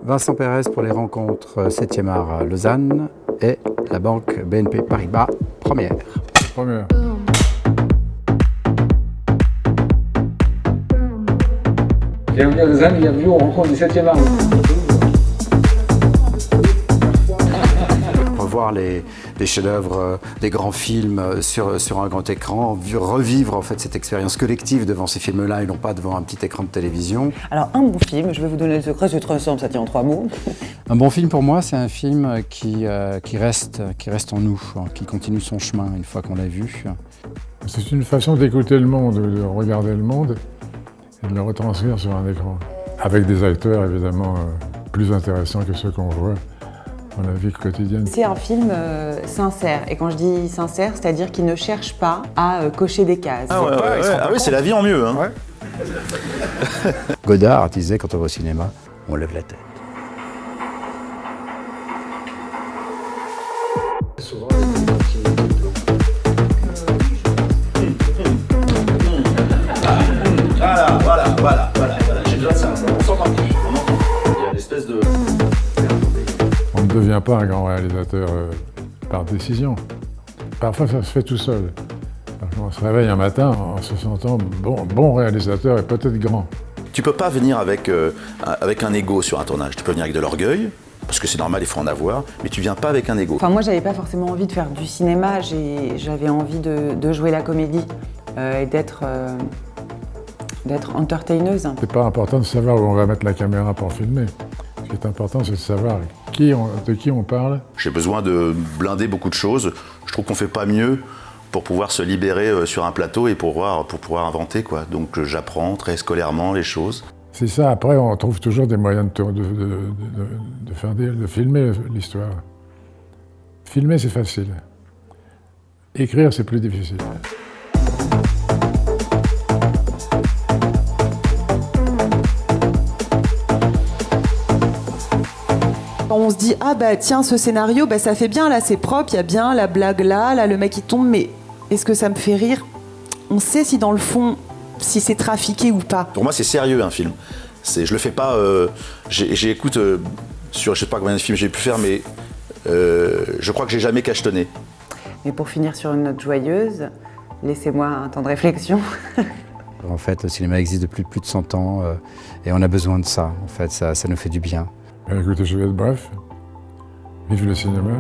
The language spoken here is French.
Vincent Pérez pour les rencontres 7e art à Lausanne et la banque BNP Paribas, première. Première. Bienvenue à Lausanne, bienvenue aux rencontres du 7e art. Revoir les chefs-d'œuvre des grands films sur un grand écran, revivre en fait cette expérience collective devant ces films-là et non pas devant un petit écran de télévision. Alors un bon film, je vais vous donner le secret, c'est très simple, ça tient en 3 mots. Un bon film pour moi, c'est un film qui reste en nous, qui continue son chemin une fois qu'on l'a vu. C'est une façon d'écouter le monde, de regarder le monde et de le retranscrire sur un écran. Avec des acteurs évidemment plus intéressants que ceux qu'on voit dans la vie quotidienne. C'est un film sincère, et quand je dis sincère, c'est-à-dire qu'il ne cherche pas à cocher des cases. Ah, oui, c'est la vie en mieux. Hein. Ouais. Godard disait quand on va au cinéma, on lève la tête. Voilà. J'ai besoin de ça. On s'entend plus. Il y a une espèce de... On ne devient pas un grand réalisateur par décision. Parfois, ça se fait tout seul. On se réveille un matin en se sentant bon réalisateur et peut-être grand. Tu peux pas venir avec un ego sur un tournage. Tu peux venir avec de l'orgueil, parce que c'est normal, il faut en avoir, mais tu viens pas avec un ego. Enfin, moi, j'avais pas forcément envie de faire du cinéma, j'avais envie de jouer la comédie et d'être entertaineuse. C'est pas important de savoir où on va mettre la caméra pour filmer. Ce qui est important, c'est de savoir de qui on parle. J'ai besoin de blinder beaucoup de choses. Je trouve qu'on fait pas mieux pour pouvoir se libérer sur un plateau et pour pouvoir inventer, quoi. Donc j'apprends très scolairement les choses. C'est ça, après on trouve toujours des moyens de filmer l'histoire. Filmer c'est facile. Écrire c'est plus difficile. On se dit, ah bah tiens, ce scénario, bah, ça fait bien, là c'est propre, il y a bien la blague là le mec il tombe, mais est-ce que ça me fait rire? On sait si dans le fond, si c'est trafiqué ou pas. Pour moi c'est sérieux un film. Je le fais pas, j'écoute sur je sais pas combien de films j'ai pu faire, mais je crois que j'ai jamais cachetonné. Mais pour finir sur une note joyeuse, laissez-moi un temps de réflexion. En fait, le cinéma existe depuis plus de 100 ans et on a besoin de ça. En fait, ça nous fait du bien. Écoutez, je vais être bref. Vive le cinéma.